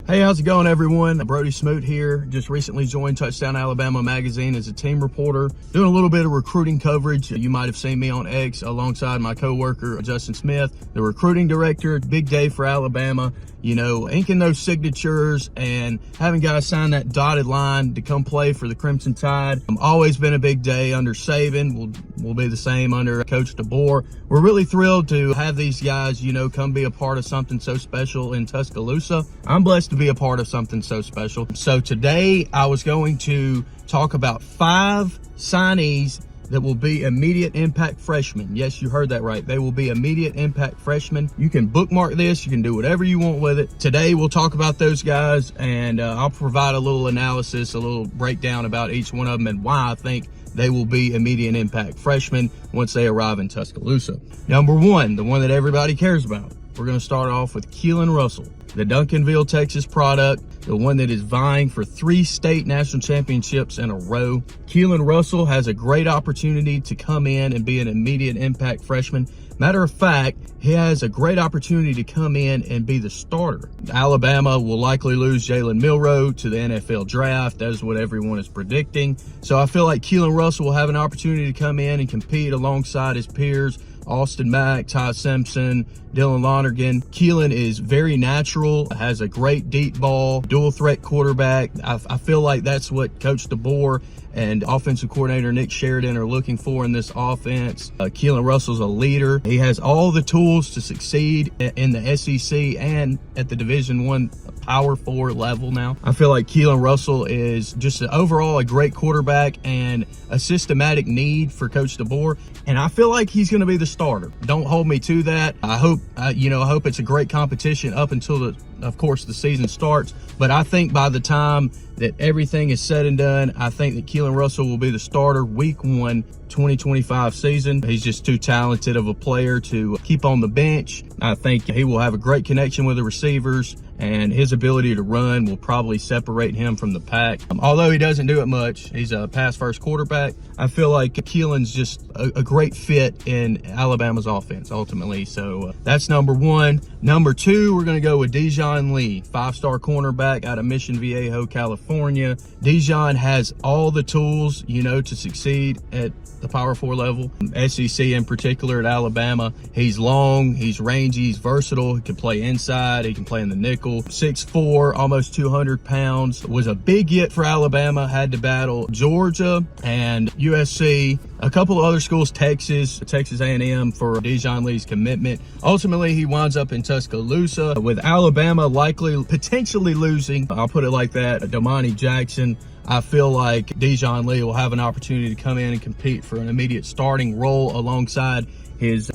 Hey, how's it going, everyone? Brody Smoot here. Just recently joined Touchdown Alabama magazine as a team reporter, doing a little bit of recruiting coverage. You might have seen me on X alongside my co-worker, Justin Smith, the recruiting director. Big day for Alabama, you know, inking those signatures and having guys sign that dotted line to come play for the Crimson Tide. Always been a big day under Saban. Will be the same under Coach DeBoer. We're really thrilled to have these guys, you know, come be a part of something so special in Tuscaloosa. I'm blessed to be a part of something so special. So today I was going to talk about 5 signees that will be immediate impact freshmen. Yes, you heard that right. They will be immediate impact freshmen. You can bookmark this. You can do whatever you want with it. Today, we'll talk about those guys, and I'll provide a little analysis, a little breakdown about each one of them and why I think they will be immediate impact freshmen once they arrive in Tuscaloosa. Number 1, the one that everybody cares about. We're going to start off with Keelan Russell, the Duncanville, Texas product, the one that is vying for 3 state national championships in a row. Keelan Russell has a great opportunity to come in and be an immediate impact freshman. Matter of fact, he has a great opportunity to come in and be the starter. Alabama will likely lose Jalen Milroe to the NFL draft. That is what everyone is predicting. So I feel like Keelan Russell will have an opportunity to come in and compete alongside his peers, Austin Mack, Ty Simpson, Dylan Lonergan. Keelan is very natural, has a great deep ball, dual threat quarterback. I feel like that's what Coach DeBoer and offensive coordinator Nick Sheridan are looking for in this offense. Keelan Russell's a leader. He has all the tools to succeed in the SEC and at the Division I Power 4 level now. I feel like Keelan Russell is just overall a great quarterback and a systematic need for Coach DeBoer. And I feel like he's going to be the starter. Don't hold me to that. I hope it's a great competition up until of course, the season starts. But I think by the time that everything is said and done, I think that Keelan Russell will be the starter week 1, 2025 season. He's just too talented of a player to keep on the bench. I think he will have a great connection with the receivers, and his ability to run will probably separate him from the pack. Although he doesn't do it much, he's a pass-first quarterback. I feel like Keelan's just a great fit in Alabama's offense, ultimately. So that's number 1. Number 2, we're going to go with Dijon Lee, 5-star cornerback out of Mission Viejo, California. Dijon has all the tools, you know, to succeed at the Power 4 level, SEC in particular at Alabama. He's long, he's rangy, he's versatile. He can play inside, he can play in the nickel. 6'4", almost 200 pounds. Was a big get for Alabama. Had to battle Georgia and USC, a couple of other schools, Texas A&M for Dijon Lee's commitment. Ultimately, he winds up in Tuscaloosa with Alabama potentially losing, I'll put it like that, Damani Jackson. I feel like Dijon Lee will have an opportunity to come in and compete for an immediate starting role alongside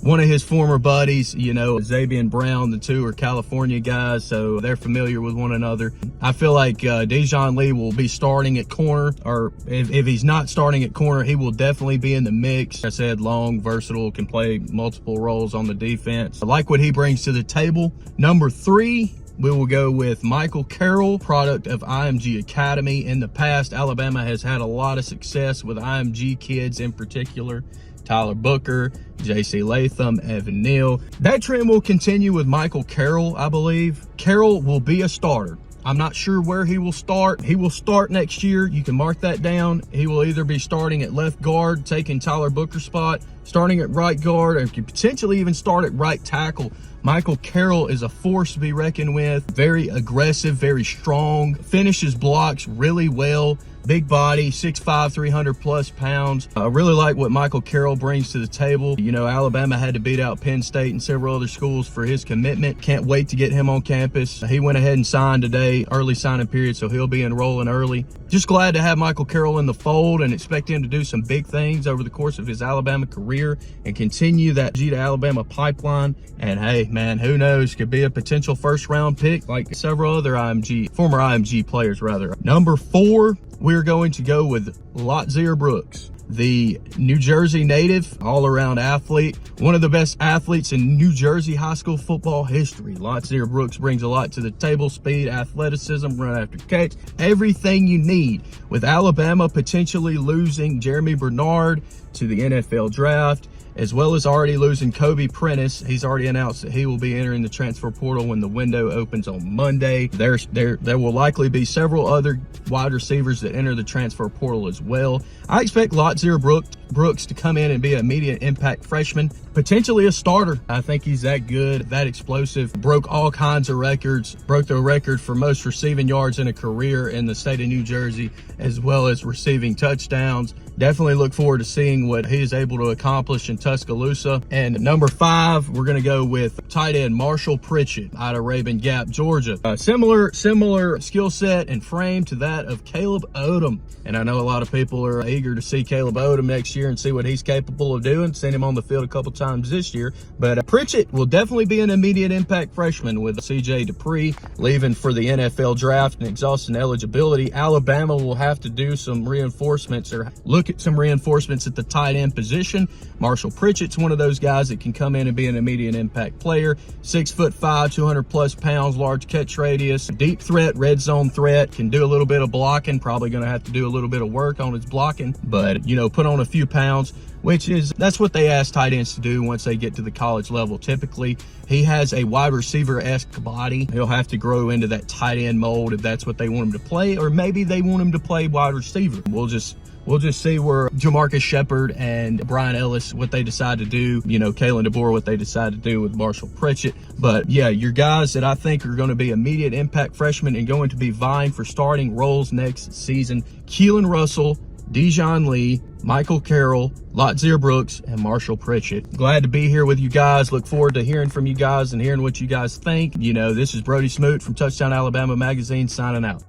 one of his former buddies, you know, Zabian Brown. The two are California guys, so they're familiar with one another. I feel like Dijon Lee will be starting at corner, or if he's not starting at corner, he will definitely be in the mix. Like I said, long, versatile, can play multiple roles on the defense. I like what he brings to the table. Number 3, we will go with Michael Carroll, product of IMG Academy. In the past, Alabama has had a lot of success with IMG kids in particular. Tyler Booker, J.C. Latham, Evan Neal. That trend will continue with Michael Carroll, I believe. Carroll will be a starter. I'm not sure where he will start. He will start next year. You can mark that down. He will either be starting at left guard, taking Tyler Booker's spot, starting at right guard, or could potentially even start at right tackle. Michael Carroll is a force to be reckoned with. Very aggressive, very strong, finishes blocks really well. Big body, 6'5", 300 plus pounds. I really like what Michael Carroll brings to the table. You know, Alabama had to beat out Penn State and several other schools for his commitment. Can't wait to get him on campus. He went ahead and signed today, early signing period, so he'll be enrolling early. Just glad to have Michael Carroll in the fold and expect him to do some big things over the course of his Alabama career and continue that G to Alabama pipeline. And hey, man, who knows? Could be a potential first-round pick like several other former IMG players, rather. Number 4, we're going to go with Lotzier Brooks, the New Jersey native, all-around athlete, one of the best athletes in New Jersey high school football history. Lotzier Brooks brings a lot to the table: speed, athleticism, run after catch, everything you need. With Alabama potentially losing Jeremy Bernard to the NFL draft, as well as already losing Kobe Prentice. He's already announced that he will be entering the transfer portal when the window opens on Monday. There will likely be several other wide receivers that enter the transfer portal as well. I expect Lotzir Brooks to come in and be an immediate impact freshman, potentially a starter. I think he's that good, that explosive, broke all kinds of records, broke the record for most receiving yards in a career in the state of New Jersey, as well as receiving touchdowns. Definitely look forward to seeing what he is able to accomplish in Tuscaloosa. And number 5, we're going to go with tight end Marshall Pritchett out of Rabun Gap, Georgia. Similar skill set and frame to that of Caleb Odom. And I know a lot of people are eager to see Caleb Odom next year and see what he's capable of doing. Seen him on the field a couple times this year. But Pritchett will definitely be an immediate impact freshman with C.J. Dupree leaving for the NFL draft and exhausting eligibility. Alabama will have to do some reinforcements or look at some reinforcements at the tight end position. Marshall Pritchett's one of those guys that can come in and be an immediate impact player. 6'5", 200 plus pounds, large catch radius, deep threat, red zone threat, can do a little bit of blocking, probably going to have to do a little bit of work on his blocking, but you know, put on a few pounds, that's what they ask tight ends to do once they get to the college level. Typically, he has a wide receiver-esque body. He'll have to grow into that tight end mold if that's what they want him to play, or maybe they want him to play wide receiver. We'll just see where Jamarcus Shepard and Brian Ellis, what they decide to do, you know, Kalen DeBoer, what they decide to do with Marshall Pritchett. But yeah, your guys that I think are going to be immediate impact freshmen and going to be vying for starting roles next season: Keelan Russell, Dijon Lee, Michael Carroll, Lotzir Brooks, and Marshall Pritchett. Glad to be here with you guys. Look forward to hearing from you guys and hearing what you guys think. You know, this is Brody Smoot from Touchdown Alabama Magazine signing out.